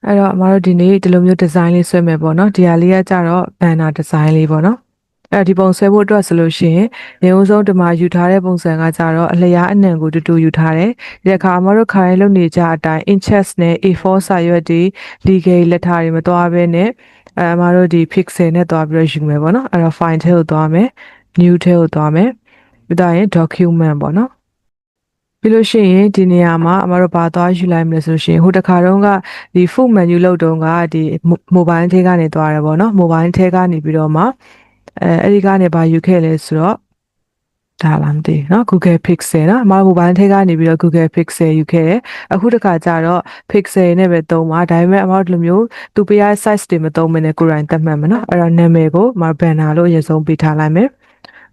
အဲ့တော့အမတို့ဒီနေ့ဒီလိုမျိုး design လေးဆွဲမယ်ပေါ့နော်ဒီဟာလေးကကြတော့ banner design လေးပေါ့နော်အဲ့ဒီပုံဆွဲဖို့အတွက်ဆိုလို့ရှိရင်ရေဦးဆုံးဒီမှာယူထားတဲ့ပုံစံကကြတော့အလျားအနှံကိုတူတူယူထားတယ်ဒီအခါအမတို့ခိုင်းလုပ်နေကြအတိုင်း inches နဲ့ A4 စာရွက်တွေ legal လက်ထားတွေမသွားဘဲနဲ့အမတို့ဒီ pixel နဲ့သွားပြီးတော့ယူမယ်ပေါ့နော်အဲ့တော့ file ထဲကိုသွားမယ် new ထဲကိုသွားမယ်ပြီးတော့ရင် document ပေါ့နော်ပြီးလို့ရှိရင်ဒီနေရာမှာအမတို့ဘာသွားယူလိုက်မလဲဆိုလို့ရှိရင်ဟိုတစ်ခါတုန်းကဒီ full menu လောက်တုန်းကဒီ mobile ထဲကနေသွားတယ်ပေါ့နော် mobile ထဲကနေပြီးတော့မှအဲ့ဒီကနေဘာယူခဲ့လဲဆိုတော့ဒါလားမသိเนาะ Google Pixel เนาะအမ mobile ထဲကနေပြီးတော့ Google Pixel ယူခဲ့တယ်အခုတစ်ခါကျတော့ Pixel နဲ့ပဲသုံးပါဒါပေမဲ့အမတို့လိုမျိုးသူပေးရ size တွေမသုံးမနဲ့ကိုယ်တိုင်သတ်မှတ်မယ်เนาะအဲ့တော့နာမည်ကိုအမ banner လို့အရင်ဆုံးပေးထားလိုက်မယ်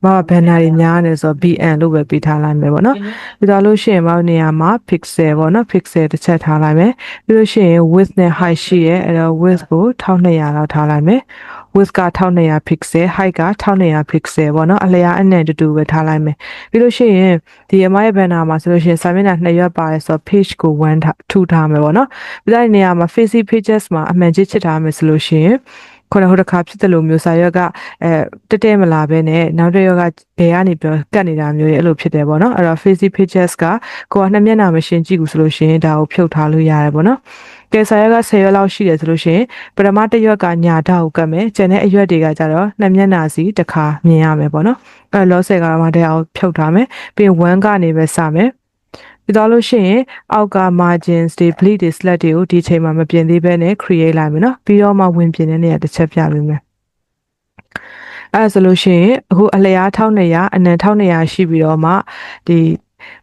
ဘာဘန်နာတွေများနေဆိုတော့ BN လို့ပဲပေးထားလိုက်မယ်ပေါ့နော်ပြီးတော့လို့ရှိရင်မနေရာမှာ pixel ပေါ့နော် pixel တစ်ချက်ထားလိုက်မယ်ပြီးလို့ရှိရင် width နဲ့ height ရှိရဲအဲ့တော့ width ကို1200လောက်ထားလိုက်မယ် width က1200 pixel height က1200 pixel ပေါ့နော်အလျားအနံ့တူတူပဲထားလိုက်မယ်ပြီးလို့ရှိရင်ဒီအမရဲ့ banner မှာဆိုလို့ရှိရင်စာမျက်နှာ2ရွက်ပါတယ်ဆိုတော့ page ကို1ထားမယ်ပေါ့နော်ပြီးတော့ဒီနေရာမှာ facing pages မှာအမှန်ချစ်ထားမယ်ဆိုလို့ရှိရင်ခုနဟိုတစ်ခါဖြစ်တယ်လို့မျိုးစာရွက်ကတက်တဲမလာဘဲနဲ့နောက်တစ်ရွက်ကဘယ်ကနေပြောကတ်နေတာမျိုးရဲ့အဲ့လိုဖြစ်တယ်ပေါ့နော်အဲ့တော့ facing pages ကကိုကနှစ်မျက်နှာမရှင်းကြည့်ဘူးဆိုလို့ရှိရင်ဒါကိုဖြုတ်ထားလို့ရတယ်ပေါ့နော်ကဲစာရွက်က10ရွက်လောက်ရှိတယ်ဆိုလို့ရှိရင်ပထမတစ်ရွက်ကညာထောက်ကိုကတ်မယ်ကျန်တဲ့အရွက်တွေကကြတော့နှစ်မျက်နှာစီတစ်ခါမြင်ရမယ်ပေါ့နော်အဲ့လောဆယ်ကတော့တဲ့အောင်ဖြုတ်ထားမယ်ပြီးရင်1ကနေပဲစမယ်ပြီးတော့လို့ရှိရင်အောက်က margins တွေ bleed တွေ slat တွေကိုဒီချိန်မှာမပြင်သေးဘဲနဲ့ create လိုက်မယ်နော်ပြီးတော့မှဝင်ပြင်တဲ့နေရာတစ်ချက်ပြပေးမယ်အဲ့ဆိုလို့ရှိရင်အခုအလျား1200အနံ1200ရှိပြီးတော့မှဒ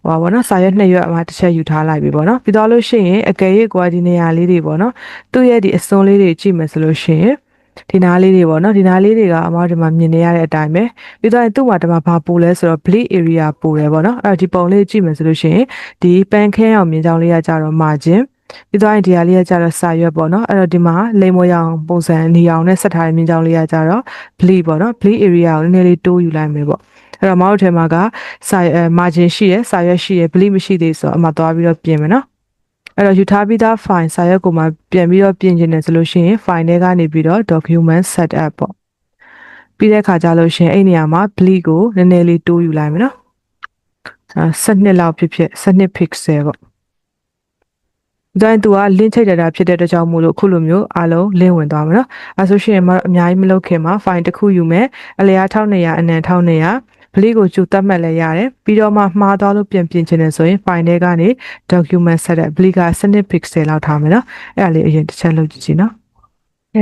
ီဟောပါတော့စာရွက်2ရွက်အမှတစ်ချက်ယူထားလိုက်ပြီပေါ့နော်ပြီးတော့လို့ရှိရင်အကယ်၍ကွာဒီနေရာလေးတွေပေါ့နော်သူ့ရဲ့ဒီအစွန်းလေးတွေကြည့်မယ်ဆိုလို့ရှိရင်ဒီနားလေးတွေပေါ့နော်ဒီနားလေးတွေကအမတို့ဒီမှာမြင်နေရတဲ့အတိုင်းပဲပြီးတော့သူ့မှာဒီမှာဘာပို့လဲဆိုတော့ bleed area ပို့တယ်ပေါ့နော်အဲ့ဒီပုံလေးကြည့်မယ်ဆိုလို့ရှိရင်ဒီပန်ခဲအောင်မြင်ကြောင်းလေးကကြတော့ margin ပြီးတော့ဒီဟာလေးကကြတော့စာရွက်ပေါ့နော်အဲ့တော့ဒီမှာလိမ်မရောင်ပုံစံနေအောင်နဲ့ဆက်ထားတဲ့မြင်ကြောင်းလေးကကြတော့ bleed ပေါ့နော် bleed area ကိုနည်းနည်းလေးတိုးယူလိုက်မယ်ပေါ့အဲ့တော့မောက်ထဲမှာကစာmargin ရှိရယ်စာရွက်ရှိရယ် bleed မရှိသေးဆိုတော့အမှသွားပြီးတော့ပြင်မယ်နော်အဲ့တော့ယူထားပြီးသား file စာရွက်ကိုမှပြန်ပြီးတော့ပြင်ချင်တယ်ဆိုလို့ရှိရင် file ထဲကနေပြီးတော့ document setup ပေါ့ပြီးတဲ့အခါကျလို့ရှိရင်အဲ့နေရာမှာ bleed ကိုနည်းနည်းလေးတိုးယူလိုက်မယ်နော်12လောက်ဖြစ်12 pixel ပေါ့ဒါရင်သူက link ချိတ်တာဖြစ်တဲ့အတွက်ကြောင့်မို့လို့ခုလိုမျိုးအားလုံး link ဝင်သွားမှာနော်အဲဆိုရှင်အများကြီးမလုပ်ခင်မှာ file တစ်ခုယူမယ်အလျား1200အနံ1200ဘလီကိုကျူတတ်မှတ်လဲရတယ်ပြီးတော့မှမှားသွားလို့ပြင်ချင်တယ်ဆိုရင် file ထဲကနေ document set ဘလီက12 pixel လောက်ထားမယ်နော်အဲ့ဒါလေးအရင်တစ်ချက်လုပ်ကြည့်စီနော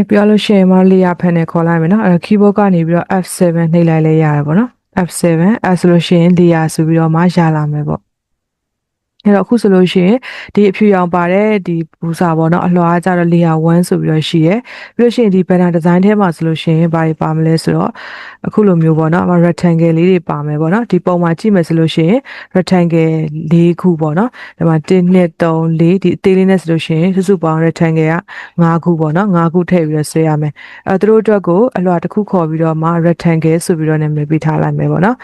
်ပြောလို့ရှိရင်မလေးရဖက်နဲ့ခေါ်လိုက်မယ်နော်အဲ့ keyboard ကနေပြီးတော့ F7 နှိပ်လိုက်လဲရတယ်ပေါ့နော် F7 အဲဆိုလို့ရှိရင်လေးရဆိုပြီးတော့မှရလာမယ်ပေါ့အဲ့တော့အခုဆိုလို့ရှိရင်ဒီအဖြူရောင်ပါတဲ့ဒီဘူစာပေါ့နော်အလွှာကကြတော့ layer 1ဆိုပြီးတော့ရှိရယ်ပြီးလို့ရှိရင်ဒီ banner design ထဲမှာဆိုလို့ရှိရင်ဘာတွေပါမလဲဆိုတော့အခုလိုမျိုးပေါ့နော် rectangle လေးတွေပါမယ်ပေါ့နော်ဒီပုံမှာကြည့်မယ်ဆိုလို့ရှိရင် rectangle ၄ခုပေါ့နော်ဒီမှာ1 2 3 4ဒီအသေးလေးနဲ့ဆိုလို့ရှိရင်စုစုပေါင်း rectangle က5ခုပေါ့နော်5ခုထည့်ပြီးတော့ဆွဲရမယ်သူတို့အတွက်ကိုအလွှာတစ်ခုခေါ်ပြီးတော့မှ rectangle ဆိုပြီးတော့နာမည်ပေးထားလိုက်မယ်ပေါ့နော်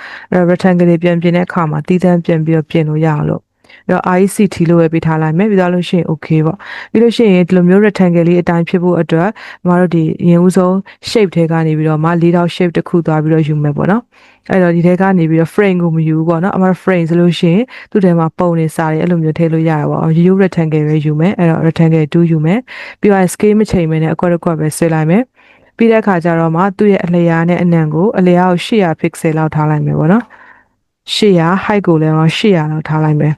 rectangle တွေပြန်ပြင်တဲ့အခါမှာတည်တံ့ပြန်ပြီးတော့ပြင်လို့ရအောင်လို့အဲ့တော့ ICT လို့ပဲပေးထားလိုက်မယ်ပြီးတော့လို့ရှိရင် okay ပေါ့ပြီးလို့ရှိရင်ဒီလိုမျိုး rectangle လေးအတိုင်းဖြစ်ဖို့အတွက်မတို့ဒီအရင်ဦးဆုံး shape ထဲကနေပြီးတော့မှ၄တောက် shape တစ်ခုသွားပြီးတော့ယူမယ်ပေါ့နော်အဲ့တော့ဒီထဲကနေပြီးတော့ frame ကိုမယူဘူးပေါ့နော်အမ frame ဆိုလို့ရှိရင်သူ့ထဲမှာပုံနေစာတွေအဲ့လိုမျိုးထည့်လို့ရတာပေါ့ရိုး rectangle ပဲယူမယ်အဲ့တော့ rectangle 2ယူမယ်ပြီးတော့ scale မချိန်မနဲ့အကွက်အကွက်ပဲဆွဲလိုက်မယ်ပြီးတဲ့အခါကျတော့မှသူ့ရဲ့အလျားနဲ့အနံကိုအလျားကို800 pixel လောက်ထားလိုက်မယ်ပေါ့နော်800 height ကိုလည်း800လောက်ထားလိုက်မယ်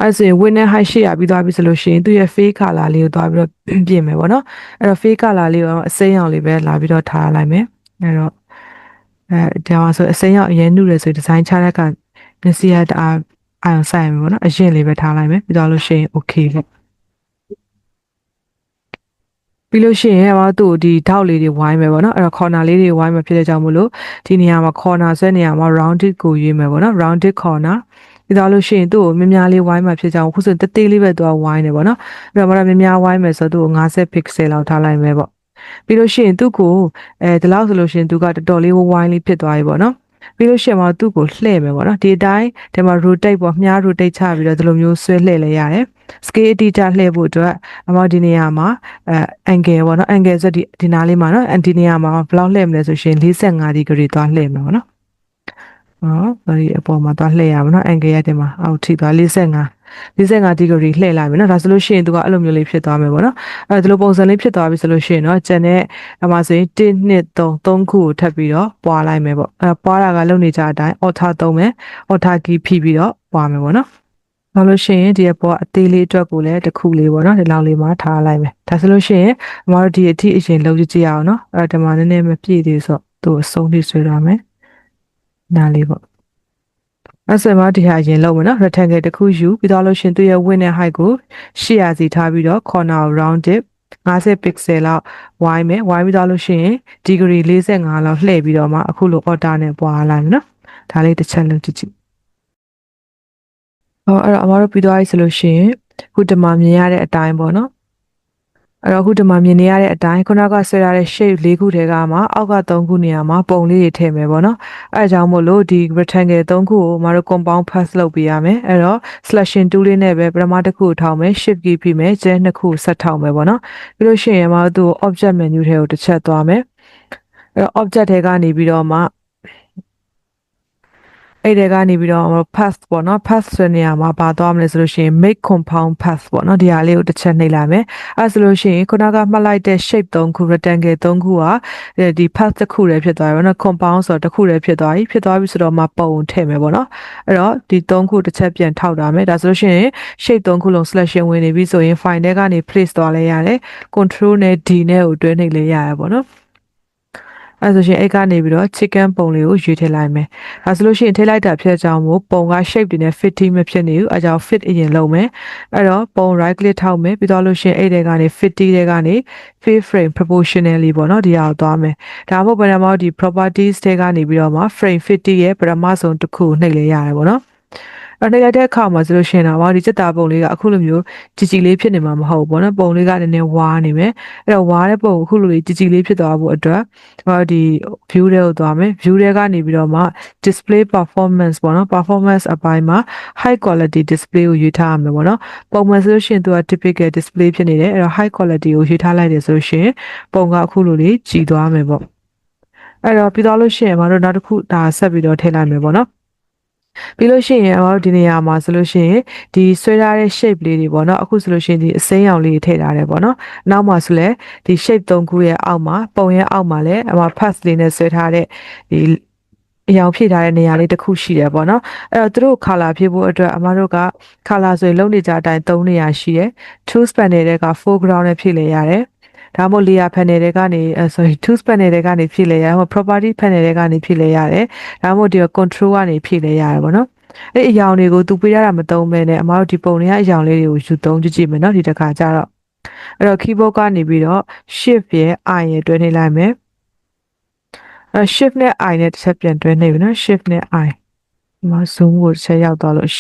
အဲ့ဆိုရင် width နဲ့ height 800ပြီးသွားပြီဆိုလို့ရှိရင်သူ့ရဲ့ face color လေးကိုသွားပြီးတော့ပြင်မယ်ပေါ့နော်အဲ့တော့ face color လေးကိုအစိမ်းရောင်လေးပဲလာပြီးတော့ထားလိုက်မယ်အဲ့တော့ဒါမှဆိုအစိမ်းရောင်အရင်နှုတ်ရဆိုဒီဇိုင်းချတဲ့ကမျက်စိရတအားအာရုံစိုက်မယ်ပေါ့နော်အရင်လေးပဲထားလိုက်မယ်ပြီးတော့လို့ရှိရင် okay ပေါ့ပြီးလို့ရှိရင်သူ့ဒီထောက်လေးတွေဝိုင်းမယ်ပေါ့နော်အဲ့တော့ corner လေးတွေဝိုင်းမယ်ဖြစ်တဲ့ကြောင့်မို့လို့ဒီနေရာမှာ corner ဆွဲနေရာမှာ rounded ကိုရွေးမယ်ပေါ့နော် rounded corner ပြီးတော့လို့ရှိရင်သူ့ကိုမြများလေးဝိုင်းမှာဖြစ်ကြောင်းခုဆိုတသေးလေးပဲသူကဝိုင်းနေပေါ့နော်အဲ့တော့မြများဝိုင်းမယ်ဆိုတော့သူ့ကို50 pixel လောက်ထားလိုက်မယ်ပေါ့ပြီးလို့ရှိရင်သူ့ကိုဒီလောက်ဆိုလို့ရှိရင်သူကတော်တော်လေးဝိုင်းလေးဖြစ်သွားပြီပေါ့နော် ပြီးလို့ရှိရင်သူ့ကိုလှည့်မယ်ပေါ့နော်ဒီအတိုင်းဒီမှာ rotate ပေါ့မြား rotate ချပြီးတော့ဒီလိုမျိုးဆွဲလှည့်လဲရတယ် scale အတိအကျလှည့်ဖို့အတွက်ဒီနေရာမှာangle ပေါ့နော် angle ဆိုဒီနားလေးမှာနော်ဒီနေရာမှာဘယ်လောက်လှည့်မလဲဆိုရှင်45 degree သွားလှည့်မယ်ပေါ့နော်ဒီအပေါ်မှာသွားလှည့်ရမှာနော် angle ရတဲ့မှာအောက်ထိသွား45 degree လှည့်လိုက်မယ်နော်ဒါဆိုလို့ရှိရင်သူကအဲ့လိုမျိုးလေးဖြစ်သွားမယ်ပေါ့နော်ဒီလိုပုံစံလေးဖြစ်သွားပြီဆိုလို့ရှိရင်ကျန်တဲ့အမှာဆိုရင်1 2 3ခုကိုထပ်ပြီးတော့ပွားလိုက်မယ်ပေါ့ပွားတာကလုံနေကြအတိုင်း alter သုံးမယ် alter key ဖိပြီးတော့ပွားမယ်ပေါ့နော်နောက်လို့ရှိရင်ဒီအပေါ်အသေးလေးအတွက်ကိုလည်းတစ်ခုလေးပေါ့နော်ဒီလောက်လေးမှာထားလိုက်မယ်ဒါဆိုလို့ရှိရင်တို့ဒီအထိအရင်လုံးကြည့်အောင်နော်ဒီမှာနည်းနည်းမပြည့်သေးဆိုသူ့အဆုံးထိဆွဲရမယ်နားလေးပေါ့အဲ့ဆိုမှဒီဟာအရင်လုံးမယ်နော် rectangle တစ်ခုယူပြီးတော့လို့ရှင်သူ့ရဲ့ width နဲ့ height ကို800စီထားပြီးတော့ corner round it 50 pixel လောက်ဝိုင်းမယ်ဝိုင်းပြီးတော့လို့ရှင် degree 45လောက်လှည့်ပြီးတော့မှအခုလို order နဲ့ပွားလိုက်မယ်နော်ဒါလေးတစ်ချက်လုံးကြည့်အဲ့တော့တို့ပြီးသွားပြီဆိုလို့ရှိရင်ခုဒီမှာမြင်ရတဲ့အတိုင်းပေါ့နော်အဲ့တော့ခုဒီမှာမြင်နေရတဲ့အတိုင်းခုနကဆွဲထားတဲ့ shape ၄ခုထဲကမှအောက်က3ခုနေရာမှာပုံလေးတွေထည့်မယ်ပေါ့နော်အဲ့ဒါကြောင့်မို့လို့ဒီ rectangle 3ခုကိုတို့ compound pass လုပ်ပေးရမယ်အဲ့တော့ selection tool လေးနဲ့ပဲပထမတစ်ခုကိုထောက်မယ် shift key ဖိမယ်ကျန်နှစ်ခုဆက်ထောက်မယ်ပေါ့နော်ပြီးလို့ရှိရင်တို့ object menu ထဲကိုတစ်ချက်သွားမယ်အဲ့တော့ object ထဲကနေပြီးတော့မှအဲ့ဒီကနေပြီးတော့ path ပေါ့နော် path ဆိုတဲ့နေရာမှာပါသွားမလဲဆိုလို့ရှိရင် make compound path ပေါ့နော်ဒီဟာလေးကိုတစ်ချက်နှိပ်လိုက်မယ်အဲ့ဆိုလို့ရှိရင်ခုနကမှတ်လိုက်တဲ့ shape 3ခု rectangle 3ခုကဒီ path တစ်ခုတည်းဖြစ်သွားပြီပေါ့နော် compound ဆိုတော့တစ်ခုတည်းဖြစ်သွားပြီဆိုတော့မှပုံထည့်မယ်ပေါ့နော်အဲ့တော့ဒီ3ခုတစ်ချက်ပြန်ထောက်ထားမယ်ဒါဆိုလို့ရှိရင် shape 3ခုလုံး selection ဝင်နေပြီဆိုရင် file ထဲကနေ place သွားလဲရတယ် control နဲ့ D နဲ့ကိုတွဲနှိပ်လဲရရပေါ့နော်အဲ့ဆိုရှင်အဲ့ကနေပြီးတော့ chicken ပုံလေးကိုရွေးထည့်လိုက်မယ်။ဒါဆိုလို့ရှိရင်ထည့်လိုက်တာဖြစ်ကြောင်းမို့ပုံက shape တွေနဲ့ fit မဖြစ်နေဘူး။အဲကြောင့် fit အရင်လုပ်မယ်။အဲ့တော့ပုံ right click ထောက်မယ်ပြီးတော့လို့ရှိရင်အဲ့တွေကနေ fit တွေကနေ fit frame proportionally ပေါ့နော်ဒီဟာကိုသွားမယ်။ဒါမှမဟုတ်ဘယ်မှာဒီ properties တွေကနေပြီးတော့မှ frame 50ရဲ့ပထမဆုံးတစ်ခုနှိပ်လဲရတယ်ပေါ့နော်။နှိပ်လိုက်တဲ့အခါမှာဆိုလို့ရှိရင်ဒီစက်တာပုံလေးကအခုလိုမျိုးကြည်လေးဖြစ်နေမှာမဟုတ်ဘူးပေါ့နော်ပုံလေးကနည်းနည်းဝါးနေမယ်အဲ့တော့ဝါးတဲ့ပုံကိုအခုလိုလေးကြည်လေးဖြစ်သွားဖို့အတွက်ဒီ view တွေကိုသွားမယ် view တွေကနေပြီးတော့မှ display performance ပေါ့နော် performance အပိုင်းမှာ high quality display ကိုရွေးထားရမယ်ပေါ့နော်ပုံမှန်ဆိုလို့ရှိရင်သူက typical display ဖြစ်နေတယ်အဲ့တော့ high quality ကိုရွေးထားလိုက်တယ်ဆိုလို့ရှိရင်ပုံကအခုလိုလေးကြည်သွားမယ်ပေါ့အဲ့တော့ပြီးတော့လို့ရှိရင်တို့နောက်တစ်ခုဒါဆက်ပြီးတော့ထည့်လိုက်မယ်ပေါ့နော်ပြီးလို့ရှိရင်ဒီနေရာမှာဆိုလို့ရှိရင်ဒီဆွဲထားတဲ့ shape လေးတွေပေါ့နော်အခုဆိုလို့ရှိရင်ဒီအစိမ်းရောင်လေးထည့်ထားတယ်ပေါ့နော်နောက်မှာဆိုလဲဒီ shape 3ခုရဲ့အောက်မှာပုံရဲ့အောက်မှာလဲpath လေးနဲ့ဆွဲထားတဲ့ဒီအရောင်ဖြည့်ထားတဲ့နေရာလေးတစ်ခုရှိတယ်ပေါ့နော်အဲ့တော့သူတို့ color ဖြည့်ဖို့အတွက်တို့က color ဆိုရင်လုံးနေကြအတိုင်း3နေရာရှိတယ် tools panel တွေက foreground နဲ့ဖြည့်လဲရတယ်ဒါမှမဟုတ် layer panel တွေကနေ tools panel တွေကနေဖြည့်လဲရတယ် property panel တွေကနေဖြည့်လဲရတယ်ဒါမှမဟုတ်ဒီ control ကနေဖြည့်လဲရတယ်ပေါ့နော်အဲ့အရောင်တွေကိုသူပေးရတာမသုံးဘဲနဲ့တို့ဒီပုံတွေကအရောင်လေးတွေကိုယူသုံးကြည့်မယ်နော်ဒီတစ်ခါကျတော့အဲ့တော့ keyboard ကနေပြီးတော့ shift ရဲ့ I ရဲ့တွဲနှိပ်လိုက်မယ်shift နဲ့ I နဲ့တစ်ချက်ပြန်တွဲနှိပ်ပြီနော် shift နဲ့ I ဒီမှာ zoom ကိုတစ်ချက်ရောက်သွားလို့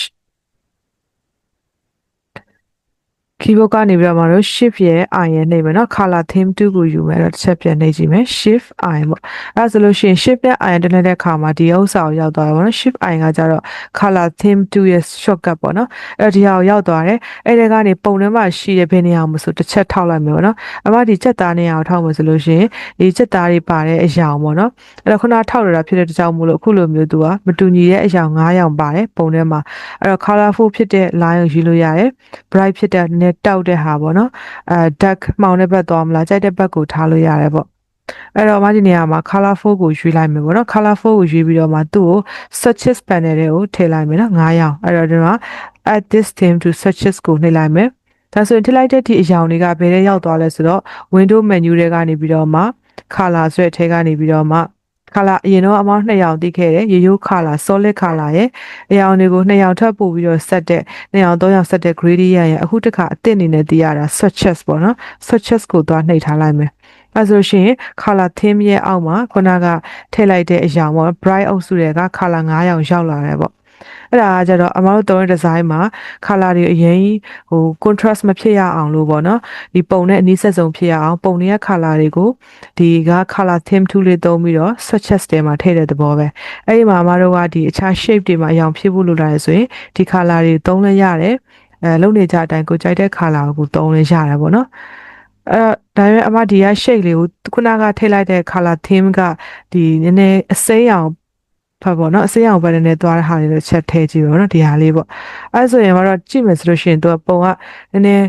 keyboard ကနေပြီးတော့တို့ shift ရဲ့ I ရဲ့နှိပ်မယ်နော် color theme 2ကိုယူမယ်တော့တစ်ချက်ပြန်နှိပ်ကြည့်မယ် shift I ပေါ့အဲ့ဒါဆိုလို့ရှိရင် shift နဲ့ I တွဲနှိပ်တဲ့အခါမှာဒီဥစ္စာကိုရောက်သွားတယ်ပေါ့နော် shift I ကကြတော့ color theme 2ရဲ့ shortcut ပေါ့နော်အဲ့ဒီဟာကိုရောက်သွားတယ်အဲ့ဒီကနေပုံထဲမှာရှိတဲ့ဘယ်နေရာမှာဆိုတစ်ချက်ထောက်လိုက်မယ်ပေါ့နော်ဒီစက်သားနေရာကိုထောက်မယ်ဆိုလို့ရှိရင်ဒီစက်သားတွေပါတဲ့အရာပေါ့နော်အဲ့တော့ခုနထောက်ရတာဖြစ်တဲ့တကြောင်မို့လို့အခုလိုမျိုးသူကမတူညီတဲ့အရာ9ရောင်ပါတယ်ပုံထဲမှာအဲ့တော့ colorful ဖြစ်တဲ့ line ကိုယူလို့ရတယ် bright ဖြစ်တဲ့နဲ့တောက်တဲ့ဟာပေါ့နော်dark မှောင်တဲ့ဘက်သွားမလားကြိုက်တဲ့ဘက်ကိုထားလို့ရတယ်ပေါ့အဲ့တော့ဒီနေရာမှာ colorful ကိုရွေးလိုက်မယ်ပေါ့နော် colorful ကိုရွေးပြီးတော့သူ့ကို swatches panel တွေကိုထည့်လိုက်မယ်နော်9ရောင်အဲ့တော့ဒီမှာ add this theme to swatches ကိုနှိပ်လိုက်မယ်ဒါဆိုရင်ထည့်လိုက်တဲ့ဒီအရောင်တွေကဘယ်ထဲရောက်သွားလဲဆိုတော့ window menu တွေကနေပြီးတော့မှ color ဆိုတဲ့ထဲကနေပြီးတော့မှcolor အရင်တော့2ရောင်တိခဲ့တယ်ရိုး color solid color ရဲ့အရောင်တွေကို2ရောင်ထပ်ပို့ပြီးတော့ဆက်တဲ့2ရောင်3ရောင်ဆက်တဲ့ gradient ရဲ့အခုတစ်ခါအသစ်အနေနဲ့တည်ရတာ swatches ပေါ့နော် swatches ကိုသွားနှိပ်ထားလိုက်မယ်အဲဆိုရှင် color theme ရဲ့အောက်မှာခုနကထည့်လိုက်တဲ့အရောင်ပေါ့ bright အုပ်စုတွေက color 9ရောင်ရောက်လာတယ်ပေါ့ အဲ့ဒါကကြတော့အမတို့သုံးတဲ့ design မှာ color တွေအရင်contrast မဖြစ်ရအောင်လို့ပေါ့နော်ဒီပုံနဲ့အနီးဆက်ဆုံးဖြစ်ရအောင်ပုံတွေက color တွေကိုဒီက color theme tool လေးသုံးပြီးတော့ swatches ထဲမှာထည့်တဲ့သဘောပဲအဲ့ဒီမှာအမတို့ကဒီအခြား shape တွေမှာအရောင်ဖြစ်ဖို့လိုလာရဆိုရင်ဒီ color တွေသုံးလဲရတယ်လုံနေကြအတိုင်းကိုကြိုက်တဲ့ color ကိုသုံးလဲရတယ်ပေါ့နော်ဒါပေမဲ့အမဒီက shade လေးကိုခုနကထည့်လိုက်တဲ့ color theme ကဒီနည်းနည်းအစိမ်းအောင်ဖတ်ပေါ့နော်အစိမ်းအောင်ပဲနည်းနည်းသွားတဲ့ဟာလေးတော့ချက်ထည့်ကြည့်ပါတော့ဒီဟာလေးပေါ့အဲဆိုရင်တော့ကြည့်မယ်ဆိုလို့ရှိရင်သူကပုံကနည်းနည်း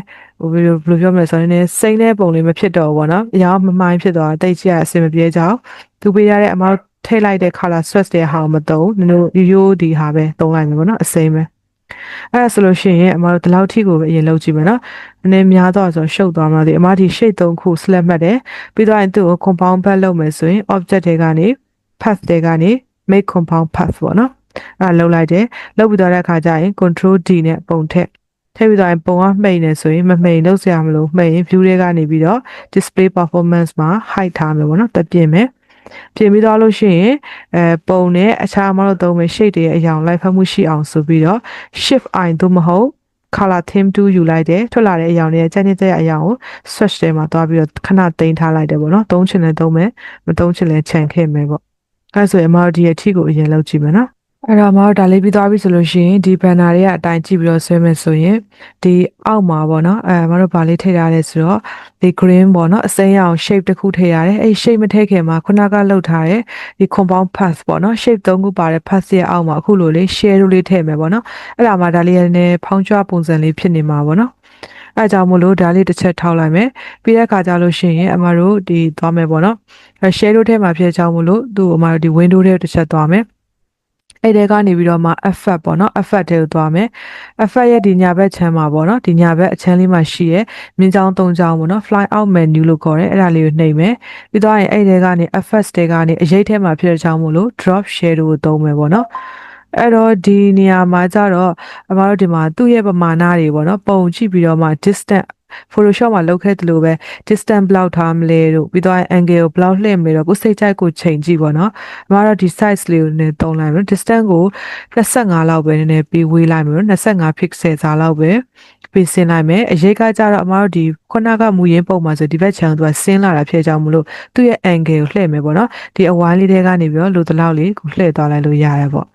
ဘယ်လိုပြောမလဲဆိုတော့နည်းနည်းစိမ့်တဲ့ပုံလေးမဖြစ်တော့ဘူးပေါ့နော်အရောင်မမှိုင်းဖြစ်သွားတိတ်ကြအဆင်မပြေကြအောင်သူပေးရတဲ့အမထည့်လိုက်တဲ့ color swatch တဲ့ဟာကိုမသုံးနည်းနည်းရိုးဒီဟာပဲသုံးလိုက်မယ်ပေါ့နော်အစိမ်းပဲအဲ့ဒါဆိုလို့ရှိရင်အမတို့ဒီလောက်ထိကိုပဲအရင်လုပ်ကြည့်မယ်နော်နည်းနည်းများတော့ဆိုရှုပ်သွားမှာဒီအမဒီ shade 3ခု select မှတ်တယ်ပြီးတော့သူ့ကို compound path လုပ်မယ်ဆိုရင် object တွေကနေ path တွေကနေ make compound path ပေါ့နော်အဲ့ဒါလုပ်လိုက်တယ်လုပ်ပြီးတော့တဲ့အခါကျရင် control D နဲ့ပုံထည့်ပြီးတော့ပုံကမှိန်နေဆိုရင်မမှိန်လုပ်စရာမလိုမှိန်ရင် view တွေကနေပြီးတော့ display performance မှာ height ထားမယ်ပေါ့နော်တက်ပြင်မယ်ပြင်ပြီးတော့လို့ရှိရင်ပုံနဲ့အခြားမလို့သုံးမယ် shade တွေရဲ့အရောင်လိုက်ဖက်မှုရှိအောင်ဆိုပြီးတော့ shift I သို့မဟုတ် color theme 2ယူလိုက်တယ်ထွက်လာတဲ့အရောင်တွေကြိုက်နေတဲ့အရောင်ကို swatch ထဲမှာသွားပြီးတော့ခဏသိမ်းထားလိုက်တယ်ပေါ့နော်သုံးချင်လဲသုံးမယ်မသုံးချင်လဲခြံခဲ့မယ်ပေါ့အဲ့ဆိုရင်အမတို့ဒီအထီကိုအရင်လောက်ကြည့်မယ်နော်အဲ့တော့အမတို့ဒါလေးပြီးသွားပြီဆိုလို့ရှိရင်ဒီ banner တွေကအတိုင်းကြည့်ပြီးတော့ဆွဲမယ်ဆိုရင်ဒီအောက်မှာပေါ့နော်အမတို့ဗာလေးထည့်ထားရဲဆိုတော့ဒီ green ပေါ့နော်အစိမ်းရောင် shape တစ်ခုထည့်ရတယ်အဲ့ shape မထည့်ခင်မှာခုနကလှုပ်ထားတဲ့ဒီ compound path ပေါ့နော် shape 3ခုပါတဲ့ path ရဲ့အောက်မှာအခုလိုလေး share လေးထည့်မယ်ပေါ့နော်အဲ့ဒါမှဒါလေးနည်းဖောင်းကြွပုံစံလေးဖြစ်နေမှာပေါ့နော်အဲကြောင့်မို့လို့ဒါလေးတစ်ချက်ထောက်လိုက်မယ်ပြီးတဲ့အခါကျလို့ရှိရင်အမတို့ဒီသွားမယ်ပေါ့နော် share တို့ထဲမှာဖြစ်ကြောင်းမို့လို့သူ့အမတို့ဒီ window ထဲတစ်ချက်သွားမယ်အဲ့ဒီကနေပြီးတော့မှ effect ပေါ့နော် effect တွေကိုသွားမယ် effect ရဲ့ဒီညာဘက်ချမ်းမှာပေါ့နော်ဒီညာဘက်အချမ်းလေးမှာရှိရဲမြင်းချောင်း၃ချောင်းပေါ့နော် fly out menu လို့ခေါ်တယ်အဲ့ဒါလေးကိုနှိပ်မယ်ပြီးတော့ရင်အဲ့ဒီကနေ effect တွေကနေအရေးထဲမှာဖြစ်တဲ့ကြောင်းမို့လို့ drop shadow ကိုသုံးမယ်ပေါ့နော်အဲ့တော့ဒီနေရာမှာကျတော့အမတို့ဒီမှာသူ့ရဲ့ပမာဏတွေပေါ့နော်ပုံကြည့်ပြီးတော့မှ distance Photoshop မှာလုပ်ခဲ့သလိုပဲ distance ဘယ်လောက်ထားမလဲတို့ပြီးတော့ angle ကိုဘယ်လောက်လှည့်မလဲတော့ကိုယ်စိတ်ကြိုက်ကိုချိန်ကြည့်ပေါ့နော်အမကတော့ဒီ size လေးကိုနည်းသုံးလိုက်မယ် distance ကို25လောက်ပဲနည်းနည်းပြီးဝေးလိုက်မယ်25 pixel စာလောက်ပဲပြီးဆင်းလိုက်မယ်အရေးကကြတော့အမတို့ဒီခုနကမူရင်းပုံမှာဆိုဒီဘက် channel သူကဆင်းလာတာဖြစ်ကြောင်းမလို့သူ့ရဲ့ angle ကိုလှည့်မယ်ပေါ့နော်ဒီအဝိုင်းလေးတွေကနေပြီးတော့လိုတလောက်လေးကိုလှည့်သွားလိုက်လို့ရတယ်ပေါ့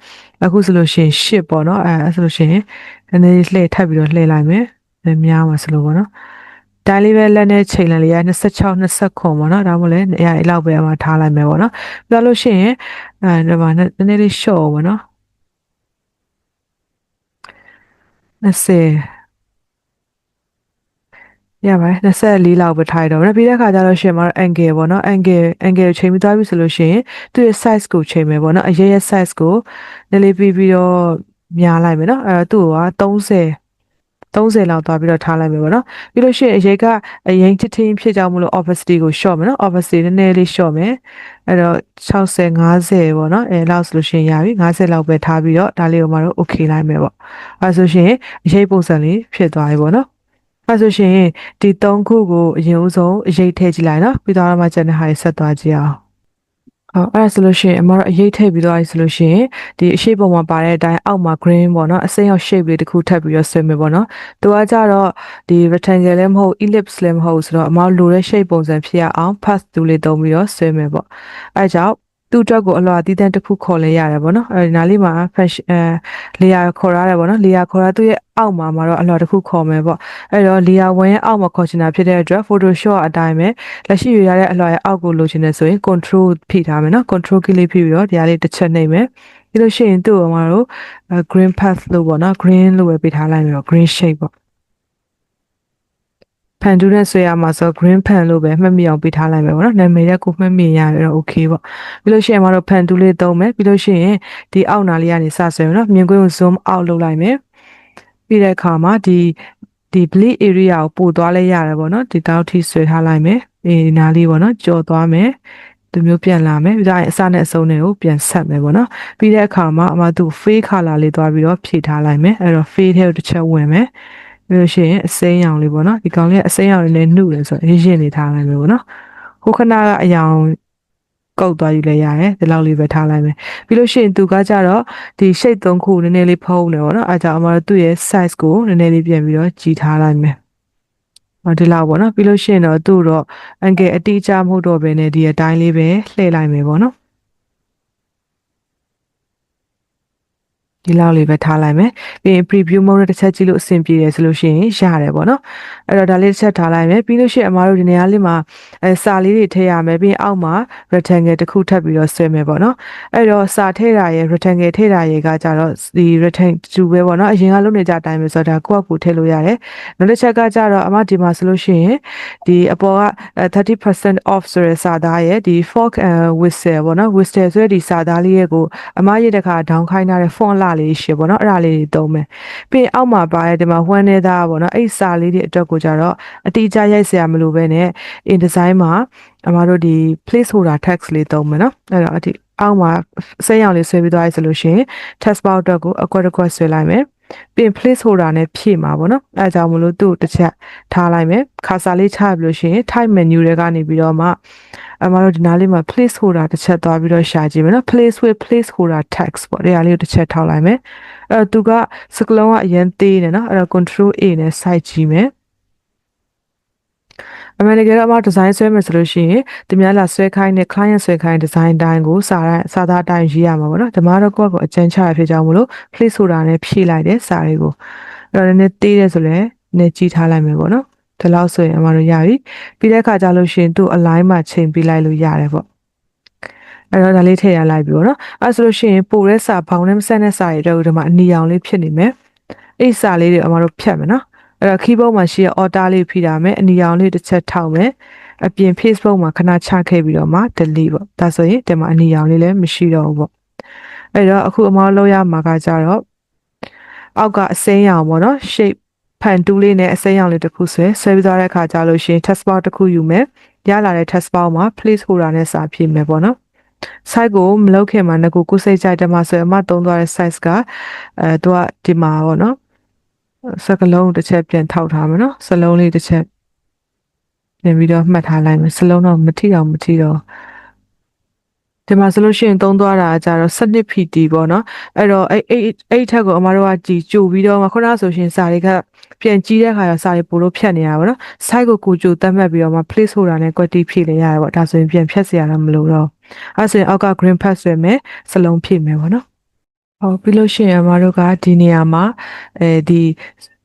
အခုဆိုလို့ရှိရင် shift ပေါ့နော်အဲဆိုလို့ရှိရင်နည်းနည်းလှည့်ထပ်ပြီးတော့လှည့်လိုက်မယ်များမှာဆိုလို့ပေါ့နော်ဒါလေးပဲလက်နဲ့ချိန်လိုက်လေရ26 29ပေါ့နော်ဒါမှမဟုတ်လည်းအရာအဲ့လောက်ပဲအမှထားလိုက်မယ်ပေါ့နော်ပြောလို့ရှိရင်ဒီမှာနည်းနည်းလေး short ပေါ့နော်20ရပါတယ်24လောက်ပဲထားရတော့ပြီးတဲ့အခါကျတော့ရှင်မှာ angle ပေါ့နော် angle ချိန်ပြီးသွားပြီဆိုလို့ရှိရင်သူ့ရဲ့ size ကိုချိန်မယ်ပေါ့နော်အရေးရဲ့ size ကိုနည်းလေးပြီးတော့များလိုက်မယ်နော်အဲ့တော့သူ့က30လောက်သွားပြီးတော့ထားလိုက်မယ်ပေါ့နော်ပြီးလို့ရှိရင်အရေးကအရင်ချစ်ချင်းဖြစ်ကြမလို့ opacity ကို short မယ်နော် opacity နည်းနည်းလေး short မယ်အဲ့တော့60 50ပေါ့နော်အဲလောက်ဆိုလို့ရှိရင်ရပြီ50လောက်ပဲထားပြီးတော့ဒါလေးကိုမှတော့ okay လိုက်မယ်ပေါ့အဲဆိုရှင်အရေးပုံစံလေးဖြစ်သွားပြီပေါ့နော်အဲဆိုရှင်ဒီ3ခုကိုအရင်ဦးဆုံးအရေးထည့်ကြည့်လိုက်နော်ပြီးတော့မှကျန်တဲ့ဟာတွေဆက်သွားကြည့်အောင်အဲ့ဒါဆိုလို့ရှိရင်အမတို့အရေးထည့်ပြီးသွားပြီဆိုလို့ရှိရင်ဒီအရှိပုံမှာပါတဲ့အတိုင်းအောက်မှာ green ပေါ့နော်အစိမ်းရောင် shape လေးတစ်ခုထပ်ပြီးတော့ဆွဲမယ်ပေါ့နော်သူကကြတော့ဒီ rectangle လည်းမဟုတ် ellipse လည်းမဟုတ်ဆိုတော့အမတို့လိုတဲ့ shape ပုံစံဖြစ်ရအောင် path တူလေးသုံးပြီးတော့ဆွဲမယ်ပေါ့အဲကြောင့်သူ့အတွက်ကိုအလွှာတီးတန်းတစ်ခုခေါ်လဲရတယ်ပေါ့နော်အဲဒီနားလေးမှာ fashion layer ခေါ်ရတယ်ပေါ့နော် layer ခေါ်ရသူ့ရဲ့အောက်မှာတော့အလွှာတစ်ခုခေါ်မယ်ပေါ့အဲ့တော့ layer 1ရဲ့အောက်မှာခေါ်ချင်တာဖြစ်တဲ့အတွက် Photoshop အတိုင်းပဲလက်ရှိရရတဲ့အလွှာရဲ့အောက်ကိုလိုချင်တယ်ဆိုရင် control ဖိထားမယ်နော် control key လေးဖိပြီးတော့ဒီဟာလေးတစ်ချက်နှိပ်မယ်ပြီးလို့ရှိရင်သူ့ကိုတို့ green path လို့ပေါ့နော် green လို့ပဲပေးထားလိုက်မယ်ပေါ့ green shape ပေါ့ဖန်တူးနဲ့ဆွဲရမှာဆို green pen လို့ပဲမှတ်မိအောင်ပေးထားလိုက်မယ်ပေါ့နော်နာမည်ရက်ကိုမှတ်မိရရတော့ okay ပေါ့ပြီးလို့ရှိရင်ဖန်တူးလေးသုံးမယ်ပြီးလို့ရှိရင်ဒီအောက်နာလေးကနေစဆွဲမယ်နော်မြင်ကွင်းကို zoom out လုပ်လိုက်မယ်ပြီးတဲ့အခါမှာဒီ bleed area ကိုပို့သွားလဲရတယ်ပေါ့နော်ဒီတောက်ထိဆွဲထားလိုက်မယ်ဒီနားလေးပေါ့နော်ကြော်သွားမယ်ဒီမျိုးပြန်လာမယ်ပြီးတော့အစနဲ့အဆုံးတွေကိုပြန်ဆက်မယ်ပေါ့နော်ပြီးတဲ့အခါမှာအမသူ fade color လေးသွားပြီးတော့ဖြည့်ထားလိုက်မယ်အဲ့တော့ fade ထဲကိုတစ်ချက်ဝင်မယ်ပြီးလို့ရှိရင်အစိမ်းရောင်လေးပေါ့နော်ဒီကောင်လေးကအစိမ်းရောင်လေးနဲ့နှုတ်တယ်ဆိုတော့ရင်းနေထားလိုက်မယ်ပေါ့နော်ခုခဏကအယောင် ကုတ်သွားယူလဲရတယ်ဒီလောက်လေးပဲထားလိုက်မယ်ပြီးလို့ရှိရင်သူကကြတော့ဒီ shape 3ခုနည်းနည်းလေးဖုံးနေပေါ့နော်အဲကြောင့်အမတို့သူ့ရဲ့ size ကိုနည်းနည်းလေးပြန်ပြီးတော့ကြီးထားလိုက်မယ်ဒီလောက်ပေါ့နော်ပြီးလို့ရှိရင်တော့သူ့တော့အန်ကယ်အတိအကျမဟုတ်တော့ဘဲနဲ့ဒီအတိုင်းလေးပဲလှည့်လိုက်မယ်ပေါ့နော်ဒီလောက်လေးပဲထားလိုက်မယ်ပြီးရင် preview mode တစ်ချက်ကြည့်လို့အဆင်ပြေတယ်ဆိုလို့ရှိရင်ရတယ်ပေါ့နော်အဲ့တော့ဒါလေးတစ်ချက်ထားလိုက်မယ်ပြီးလို့ရှိရင်အမားတို့ဒီနေရာလေးမှာစာလေးတွေထည့်ရမယ်ပြီးရင်အောက်မှာ rectangle တစ်ခုထပ်ပြီးတော့ဆွဲမယ်ပေါ့နော်အဲ့တော့စာထည့်တာရဲ့ rectangle ထည့်တာရဲ့ကကြတော့ဒီ rectangle ပဲပေါ့နော်အရင်ကလုပ်နေကြအတိုင်းပဲဆိုတော့ဒါကိုယ့်အကူထည့်လို့ရတယ်နောက်တစ်ချက်ကကြတော့အမဒီမှာဆိုလို့ရှိရင်ဒီအပေါ်က30% off ဆိုတဲ့စာသားရဲ့ဒီ fork and whistle ပေါ့နော် whistle ဆိုတဲ့ဒီစာသားလေးရဲ့ကိုအမရဲ့တခါ down ခိုင်းထားတဲ့ font လာလေးရှိပေါ့နော်အဲ့ဒါလေးတွေသုံးမယ်ပြီးရင်အောက်မှာပါတဲ့ဒီမှာ one နဲ့သားပေါ့နော်အဲ့စာလေးတွေအတွက်ကိုကြတော့အတိအကျရိုက်စရာမလိုပဲနဲ့ InDesign မှာအမတို့ဒီ placeholder text လေးသုံးမယ်နော်အဲ့တော့ဒီအောက်မှာစိတ်ရောင်လေးဆွဲပြီးသွားပြီဆိုလို့ရှိရင် text box အတွက်ကိုအကွက်တစ်ကွက်ဆွဲလိုက်မယ်ပြီးရင် placeholder နဲ့ဖြည့်မှာပေါ့နော်အဲဒါကြောင့်မလို့သူ့တစ်ချက်ထားလိုက်မယ်ခါစာလေးချပြီးလို့ရှိရင် type menu တွေကနေပြီးတော့မှအမတို့ဒီနားလေးမှာ placeholder တစ်ချက်သွားပြီးတော့ရှာကြည့်မယ်နော် place with placeholder text ပေါ့ဒီဟာလေးကိုတစ်ချက်ထောက်လိုက်မယ်အဲ့တော့သူကစကလုံးကအရင်သေးနေနော်အဲ့တော့ control A နဲ့ site ကြည့်မယ်အမှန်တကယ်တော့အမဒီဇိုင်းဆွဲမယ်ဆိုလို့ရှိရင်ဒီများလာဆွဲခိုင်းတဲ့ client ဆွဲခိုင်းဒီဇိုင်းတိုင်းကိုစာသားတိုင်းရေးရမှာပေါ့နော်ဒီမှာတော့ကိုယ့်ကိုအကျဉ်းချရဖြစ်ကြောင်းမလို့ placeholder နဲ့ဖြည့်လိုက်တဲ့စာတွေကိုအဲ့တော့နည်းနည်းသေးတယ်ဆိုလည်းနည်းကြီးထားလိုက်မယ်ပေါ့နော်ဒီလောက်ဆိုရင်အမတို့ရပြီပြီးတဲ့အခါကျလို့ရှိရင်သူ့ align မှာချိန်ပြီးလိုက်လို့ရတယ်ပေါ့အဲ့တော့ဒါလေးထည့်ရလိုက်ပြီပေါ့နော်အဲ့ဆိုလို့ရှိရင်ပိုတဲ့စာဘောင်းနဲ့မဆက်တဲ့စာတွေတော့ဒီမှာအနီရောင်လေးဖြစ်နေမယ်အဲ့စာလေးတွေအမတို့ဖြတ်မယ်နော်အဲ့တော့ keyboard မှာရှိတဲ့ order လေးဖိထားမယ်အနီရောင်လေးတစ်ချက်ထောက်မယ်အပြင် Facebook မှာခဏချခဲ့ပြီးတော့မှ delete ပေါ့ဒါဆိုရင်ဒီမှာအနီရောင်လေးလည်းမရှိတော့ဘူးပေါ့အဲ့တော့အခုအမတို့လောက်ရမှာကကြတော့အောက်ကအစိမ်းရောင်ပေါ့နော် shape ဖန်တူးလေးနဲ့အစိမ်းရောင်လေးတစ်ခုဆွဲပြီးသွားတဲ့အခါကျလို့ရှိရင် text box တစ်ခုယူမယ်ရလာတဲ့ text box မှာ placeholder နဲ့စာဖြည့်မယ်ပေါ့နော် size ကိုမလောက်ခင်မှာငကိုကိုစိတ်ကြိုက်တယ်မှာဆိုရင်အမသုံးသွားတဲ့ size ကသူကဒီမှာပေါ့နော်စကလုံးတစ်ချက်ပြန်ထောက်ထားမယ်နော်စလုံးလေးတစ်ချက်ပြန်ပြီးတော့မှတ်ထားလိုက်မယ်စလုံးတော့မထိတော့ဒီမှာဆိုလို့ရှိရင်သုံးသွားတာကြတော့12 pt ပေါ့နော်အဲ့တော့အဲ့ထက်ကိုအမတို့ကကြိုပြီးတော့ခုနဆိုရှင်စာတွေကပြန်ကြီးတဲ့ခါကျစာတွေပို့လို့ဖြတ်နေရပါတော့ site ကိုကြိုသတ်မှတ်ပြီးတော့မှ place holder နဲ့ quality ဖြည့်နေရတယ်ပေါ့ဒါဆိုရင်ပြန်ဖြတ်စရာတော့မလိုတော့အဲ့ဆိုရင်အောက်က green pass ဆွဲမယ်စလုံးဖြည့်မယ်ပေါ့နော်ဟုတ်ပြီးလို့ရှိရင်အမတို့ကဒီနေရာမှာဒီ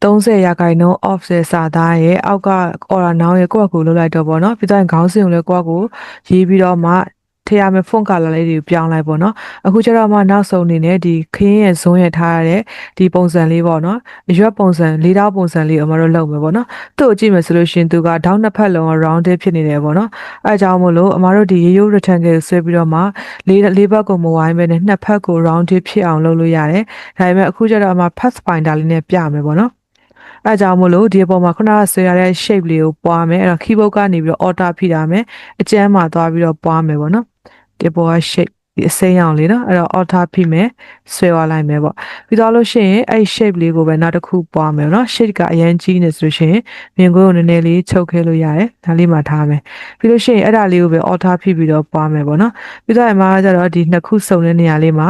30% off ဆယ်စာသားရဲ့အောက်က order now ရဲ့ကိုယ့်အကူလုပ်လိုက်တော့ပေါ့နော်ပြီးတော့ခေါင်းစဉ်ကိုလည်းကိုယ့်အကူရေးပြီးတော့မှထည့်ရမယ့် font color လေးတွေကိုပြောင်းလိုက်ပေါ့နော်အခုကျတော့မှနောက်ဆုံးအနေနဲ့ဒီခင်းရဲ့ဇွန်းရထားရတဲ့ဒီပုံစံလေးပေါ့နော်အရွက်ပုံစံ၄တောက်ပုံစံလေးကိုအမတို့လုပ်မယ်ပေါ့နော်သူ့ကိုကြည့်မယ်ဆိုလို့ရှိရင်သူကဒေါင်းနှစ်ဖက်လုံး rounded ဖြစ်နေတယ်ပေါ့နော်အဲအကြောင်းမို့လို့အမတို့ဒီရိုးရိုး rectangle ကိုဆွဲပြီးတော့မှလေးဘက်ကိုမဝိုင်းပဲနဲ့နှစ်ဖက်ကို rounded ဖြစ်အောင်လုပ်လို့ရတယ်ဒါပေမဲ့အခုကျတော့အမ pathfinder လေးနဲ့ပြမယ်ပေါ့နော်အဲကြောင့်မို့လို့ဒီအပေါ်မှာခုနကဆွဲရတဲ့ shape လေးကိုပွားမယ်အဲ့တော့ keyboard ကနေပြီးတော့ alter ဖိထားမယ်အကျန်းမှာသွားပြီးတော့ပွားမယ်ပေါ့နော်ဒီပေါ်က shape ဒီအစိမ်းရောင်လေးနော်အဲ့တော့ alter ဖိမယ်ဆွဲသွားလိုက်မယ်ပေါ့ပြီးတော့လို့ရှိရင်အဲ့ shape လေးကိုပဲနောက်တစ်ခုပွားမယ်နော် shape ကအရင်ကြီးနေဆိုလို့ရှိရင်မြင်ကွင်းကိုနည်းနည်းလေးချုပ်ခဲလို့ရတယ်ဒါလေးမှထားမယ်ပြီးလို့ရှိရင်အဲ့ဒါလေးကိုပဲ alter ဖိပြီးတော့ပွားမယ်ပေါ့နော်ပြီးတော့အမှားကျတော့ဒီနှစ်ခုစုံတဲ့နေရာလေးမှာ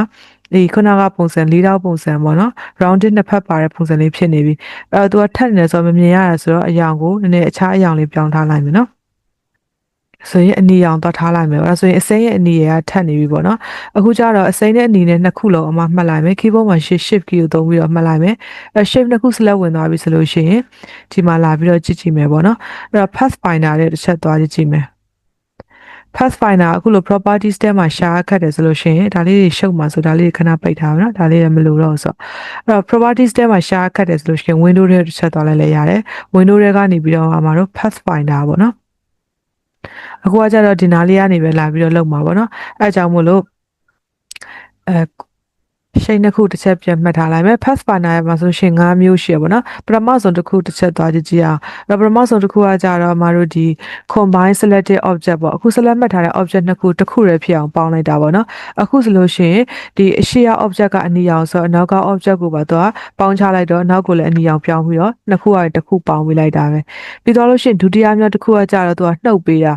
ဒီခုနကပုံစံ၄တောက်ပုံစံပေါ့နော် rounded နှစ်ဖက်ပါတဲ့ပုံစံလေးဖြစ်နေပြီအဲ့တော့သူကထက်နေတယ်ဆိုတော့မမြင်ရတာဆိုတော့အရောင်ကိုနည်းနည်းအခြားအရောင်လေးပြောင်းထားလိုက်မယ်နော်ဆိုရင်အနီရောင်သွားထားလိုက်မယ်အဲ့ဒါဆိုရင်အစိမ်းရဲ့အနီရကထပ်နေပြီပေါ့နော်အခုကျတော့အစိမ်းနဲ့အနီနဲ့နှစ်ခုလုံးအမမှတ်လိုက်မယ် keyboard မှာ shift key ကိုသုံးပြီးတော့မှတ်လိုက်မယ်အဲ shape နှစ်ခု select ဝင်သွားပြီဆိုလို့ရှိရင်ဒီမှာလာပြီးတော့ကြည့်မယ်ပေါ့နော်အဲ့တော့ pathfinder နဲ့တစ်ချက်သွားကြည့်မယ် pathfinder အခုလို properties ထဲမှာရှာခတ်တယ်ဆိုလို့ရှိရင်ဒါလေးတွေရှုပ်မှာဆိုဒါလေးတွေခဏပိတ်ထားမယ်နော်ဒါလေးလည်းမလိုတော့ဆိုအဲ့တော့ properties ထဲမှာရှာခတ်တယ်ဆိုလို့ရှိရင် window ထဲတစ်ချက်သွားလိုက်လဲရတယ် window ထဲကနေပြီးတော့မှာတော့ pathfinder ပေါ့နော်အခုကကျတော့ဒီနားလေးကနေပဲလာပြီးတော့လုပ်မှာပေါ့နော်အဲအကြောင်းမို့လို့ ရှိန်တစ်ခုတစ်ချက်ပြန်မှတ်ထားလိုက်မယ် Pathfinder ရဲ့မှာဆိုရှင်5မျိုးရှိရပါတော့ပထမဆုံးတစ်ခုတစ်ချက်သွားကြည့်အောင်ပထမဆုံးတစ်ခုကကြတော့မတို့ဒီ combine selected object ပေါ့အခု select မှတ်ထားတဲ့ object နှစ်ခုတစ်ခုတည်းဖြစ်အောင်ပေါင်းလိုက်တာပေါ့နော်အခုဆိုလို့ရှိရင်ဒီအရှိရ object ကအနီရောင်ဆိုတော့အနောက်က object ကိုပါတော့ပေါင်းချလိုက်တော့နောက်ကိုလည်းအနီရောင်ပြောင်းပြီးတော့နှစ်ခုကတစ်ခုပေါင်းပေးလိုက်တာပဲပြီးတော့လို့ရှိရင်ဒုတိယမြောက်တစ်ခုကကြတော့သူကနှုတ်ပေးတာ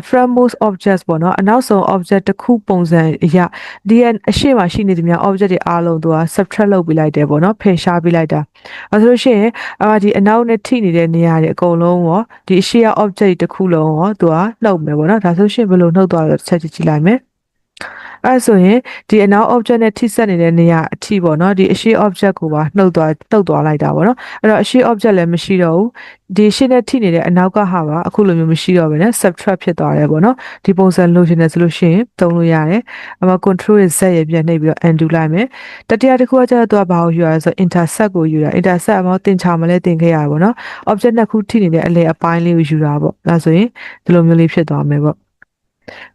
frontmost objects ပေါ့နော်အနောက်ဆုံး object တစ်ခုပုံစံအရာဒီအရှိမှာရှိနေသမျှ object တွေအားလုံးသူက subtract လုပ်ပေးလိုက်တယ်ပေါ့နော်ဖယ်ရှားပေးလိုက်တာအဲဆိုလို့ရှိရင်ဒီအနောက်နဲ့ထိနေတဲ့နေရာတွေအကုန်လုံးရောဒီအရှိရ object တစ်ခုလုံးရောသူကနှုတ်မယ်ပေါ့နော်ဒါဆိုရှင်ဘယ်လိုနှုတ်သွားလဲတစ်ချက်ကြည့်လိုက်မယ်အဲဆိုရင်ဒီအနောက် object နဲ့ထိစပ်နေတဲ့နေရာအထိပေါ့နော်ဒီအရှိ object ကိုပါနှုတ်သွားလိုက်တာပေါ့နော်အဲ့တော့အရှိ object လည်းမရှိတော့ဘူးဒီရှင်းနဲ့ထိနေတဲ့အနောက်ကဟာပါအခုလိုမျိုးမရှိတော့ဘဲနဲ့ subtract ဖြစ်သွားတယ်ပေါ့နော်ဒီပုံစံလိုချင်တယ်ဆိုလို့ရှိရင်သုံးလို့ရတယ်အမ control Z ရပြန်နှိပ်ပြီးတော့ undo လိုက်မယ်တတိယတစ်ခုကကျတော့သူကဘာကိုယူရလဲဆို intersect ကိုယူတာ intersect အမတင်ချာမလဲတင်ခဲ့ရတယ်ပေါ့နော် object နှစ်ခုထိနေတဲ့အလဲအပိုင်းလေးကိုယူတာပေါ့ဒါဆိုရင်ဒီလိုမျိုးလေးဖြစ်သွားမယ်ပေါ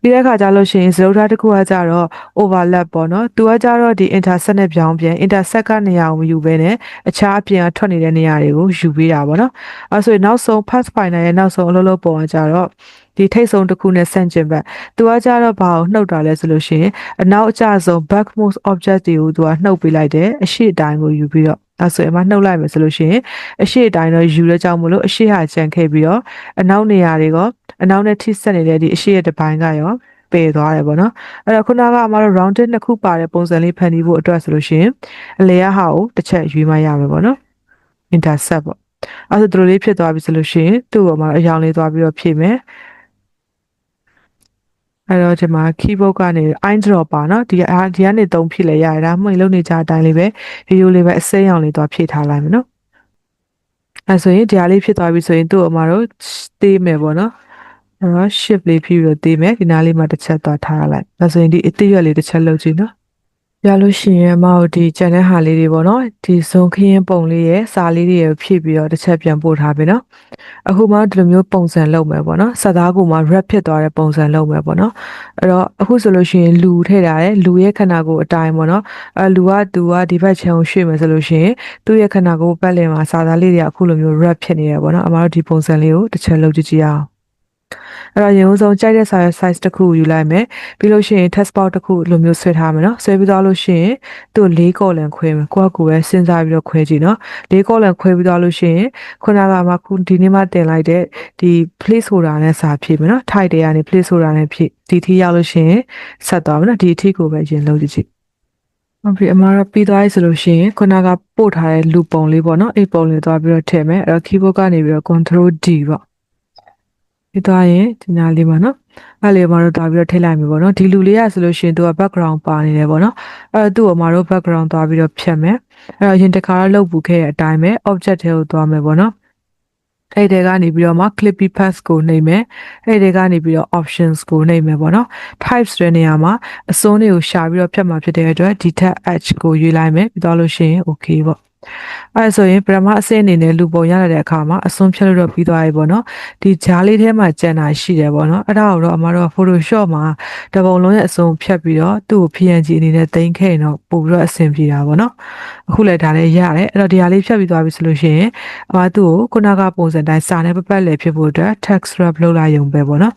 ့ပြီးတဲ့အခါကျလို့ရှိရင်စရုပ်ထားတစ်ခုကကြတော့ overlap ပေါ့နော်သူကကြတော့ဒီ intersect နဲ့ပြောင်းပြန် intersect ကနေရာကိုမယူဘဲနဲ့အခြားအပြင်ကထွက်နေတဲ့နေရာတွေကိုယူပေးတာပေါ့နော်အဲဆိုရင်နောက်ဆုံး Pathfinder ရဲ့နောက်ဆုံးအလုပ်လုပ်ပုံကကြတော့ဒီထိတ်ဆုံးတစ်ခုနဲ့ဆန့်ကျင်ဘက်သူကကြတော့ဘာကိုနှုတ်တာလဲဆိုလို့ရှိရင်အနောက်အကျဆုံး backmost object တွေကိုသူကနှုတ်ပေးလိုက်တယ်အရှိအတိုင်းကိုယူပြီးတော့အဲဆိုရင်နှုတ်လိုက်မယ်ဆိုလို့ရှိရင်အရှိအတိုင်းတော့ယူလဲကြောင်းမလို့အရှိဟာကျန်ခဲ့ပြီးတော့အနောက်နေရာတွေကအနောက်နဲ့ထိစပ်နေတဲ့ဒီအရှိရဲ့တစ်ပိုင်းကရောပယ်သွားတယ်ပေါ့နော်အဲ့တော့ခုနကအမတို့ rounded နှစ်ခုပါတဲ့ပုံစံလေးဖန်တီးဖို့အတွက်ဆိုလို့ရှိရင်အလဲရဟာကိုတစ်ချက်ရွေးမှရမယ်ပေါ့နော် intersect ပေါ့အဲ့ဒါတို့လေးဖြစ်သွားပြီဆိုလို့ရှိရင်သူ့ပေါ်မှာအရောင်လေးသွားပြီးတော့ဖြည့်မယ်အဲ့တော့ဒီမှာ keyboard ကနေ eyedrop ပါနော်ဒီကနေသုံးဖြည့်လဲရတယ်ဒါမှမဟုတ်လုံနေကြအတိုင်းလေးပဲရိုးရိုးလေးပဲအစိမ်းရောင်လေးသွားဖြည့်ထားလိုက်မယ်နော်အဲဆိုရင်ဒီဟာလေးဖြစ်သွားပြီဆိုရင်သူ့အမတို့သေးမယ်ပေါ့နော်အဲ့တော့ shift လေးဖြည့်ပြီးတော့သေးမယ်ဒီနားလေးမှာတစ်ချက်သွားထားလိုက်ဒါဆိုရင်ဒီအသေးရွက်လေးတစ်ချက်လုပ်ကြည့်နော်ရလို့ရှိရင်အမတို့ဒီကျန်တဲ့ဟာလေးတွေပေါ့နော်ဒီဇုံခင်းပုံလေးရဲ့စာလေးတွေရဲ့ဖြည့်ပြီးတော့တစ်ချက်ပြန်ပို့ထားပြီနော်အခုမှဒီလိုမျိုးပုံစံလုပ်မယ်ပေါ့နော်စသားကူမှာ wrap ဖြစ်သွားတဲ့ပုံစံလုပ်မယ်ပေါ့နော်အဲ့တော့အခုဆိုလို့ရှိရင်လူထည့်ထားတယ်လူရဲ့ခန္ဓာကိုယ်အတိုင်းပေါ့နော်လူကသူကဒီဘက်ခြမ်းကိုရွှေ့မယ်ဆိုလို့ရှိရင်သူ့ရဲ့ခန္ဓာကိုယ်ပတ်လည်မှာစာသားလေးတွေကအခုလိုမျိုး wrap ဖြစ်နေတယ်ပေါ့နော်အမတို့ဒီပုံစံလေးကိုတစ်ချက်လုပ်ကြည့်အောင်အဲ့တော့ရုံးဆုံးကြိုက်တဲ့ size တစ်ခုယူလိုက်မယ်ပြီးလို့ရှိရင် text box တစ်ခုလိုမျိုးဆွဲထားမယ်နော်ဆွဲပြီးသွားလို့ရှိရင်သူ့၄ column ခွဲမယ်ကိုယ့်ကိုယ်ပဲစဉ်းစားပြီးတော့ခွဲကြည့်နော်၄ column ခွဲပြီးသွားလို့ရှိရင်ခုနကမှခုဒီနေ့မှတင်လိုက်တဲ့ဒီ place holder နဲ့စာဖြည့်မယ်နော် type တွေကနေ place holder နဲ့ဖြည့်ဒီထီရောက်လို့ရှိရင်ဆက်သွားမယ်နော်ဒီအထီကိုပဲရင်လုပ်ကြည့်ဟုတ်ပြီအမှားတော့ပြီးသွားပြီဆိုလို့ရှိရင်ခုနကပို့ထားတဲ့လူပုံလေးပေါ့နော်အဲ့ပုံလေးသွားပြီးတော့ထည့်မယ်အဲ့တော့ keyboard ကနေပြီးတော့ control D ပေါ့ဒီသွားရင်ဒီနားလေးမှာနော်အဲ့လေးမှာတော့တွားပြီးတော့ထိလိုက်ပြီပေါ့နော်ဒီလူလေးရဆိုလို့ရှိရင်သူက background ပါနေတယ်ပေါ့နော်အဲ့သူ့အမှာတော့ background တွားပြီးတော့ဖြတ်မယ်အဲ့တော့ရင်တခါတော့လုပ်ပူခဲ့တဲ့အတိုင်းပဲ object ထဲကိုတွားမယ်ပေါ့နော်အဲ့ဒီကနေပြီးတော့မှ clippy path ကိုနှိပ်မယ်အဲ့ဒီကနေပြီးတော့ options ကိုနှိပ်မယ်ပေါ့နော် types တဲ့နေရာမှာအစွန်းတွေကိုရှာပြီးတော့ဖြတ်မှာဖြစ်တဲ့အတွက်ဒီထက် edge ကိုရွေးလိုက်မယ်ပြီးတော့လို့ရှိရင် okay ပေါ့အဲ့ဆိုရင်ပထမအဆင့်အနေနဲ့လူပုံရလာတဲ့အခါမှာအစွန်းဖြတ်လို့တော့ပြီးသွားပြီပေါ့နော်ဒီဂျားလေးထဲမှာကျန်တာရှိတယ်ပေါ့နော်အဲ့ဒါကိုတော့အမတို့ Photoshop မှာတပုံလုံးရဲ့အစွန်းဖြတ်ပြီးတော့သူ့ကို PNG အနေနဲ့သိမ်းခဲ့ရင်တော့ပို့ပြီးတော့အဆင်ပြေတာပေါ့နော်အခုလည်းဒါလည်းရတယ်အဲ့တော့ဒီဟာလေးဖြတ်ပြီးသွားပြီဆိုလို့ရှိရင်သူ့ကိုခုနကပုံစံတိုင်းစာနဲ့ပတ်လည်ဖြစ်ဖို့အတွက် text wrap လုပ်လိုက်ရုံပဲပေါ့နော်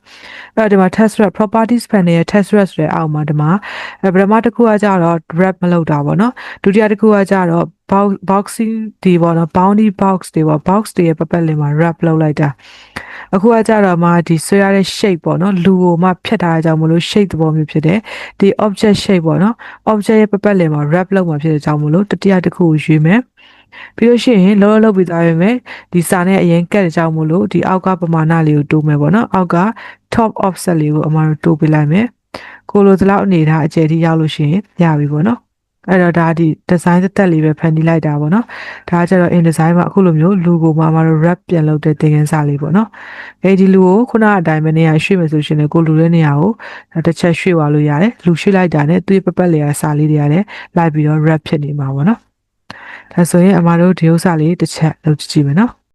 အဲ့တော့ဒီမှာ text wrap properties panel ရဲ့ text wrap ဆိုတဲ့အောက်မှာဒီမှာပထမတစ်ခုကကြတော့ wrap မလုပ်တာပေါ့နော်ဒုတိယတစ်ခုကကြတော့boxing ဒီပေါ့နော် boundary box တွေပေါ့ box တွေရဲ့ပတ်လည်မှာ wrap လုပ်လိုက်တာအခုကကြတော့မှဒီဆွဲရတဲ့ shape ပေါ့နော်လူကိုမှဖြတ်ထားကြအောင်မလို့ shape သဘောမျိုးဖြစ်တယ်ဒီ object shape ပေါ့နော် object ရဲ့ပတ်လည်မှာ wrap လုပ်မှာဖြစ်တဲ့ကြောင့်မလို့တတိယတစ်ခုကိုရွေးမယ်ပြီးလို့ရှိရင်လောလောပြီးသားပဲမယ်ဒီစာနဲ့အရင်ကတ်ကြောင်းမို့လို့ဒီအောက်ကပမာဏလေးကိုတိုးမယ်ပေါ့နော်အောက်က top offset လေးကိုအမှန်တိုးပေးလိုက်မယ်ကိုလိုဒီလောက်အနေထားအကျယ်ထိရောက်လို့ရှိရင်ရပြီပေါ့နော်အဲ့တော့ဒါဒီ design သက်လေးပဲဖန်တီးလိုက်တာပေါ့နော်ဒါကကျတော့ in design မှာအခုလိုမျိုးလူကိုမှတို့ wrap ပြန်လုပ်တဲ့သင်ခန်းစာလေးပေါ့နော်အဲဒီလူကိုခုနအတိုင်းပဲနေရာရွှေ့မယ်ဆိုရှင်လေကိုလူတဲ့နေရာကိုတစ်ချက်ရွှေ့သွားလို့ရတယ်လူရွှေ့လိုက်တာနဲ့သူ့ရဲ့ပတ်လေးရစာလေးတွေကလည်းလိုက်ပြီးတော့ wrap ဖြစ်နေမှာပေါ့နော်ဒါဆိုရင်အမတို့ဒီဥစ္စာလေးတစ်ချက်လုပ်ကြည့်မယ်နော်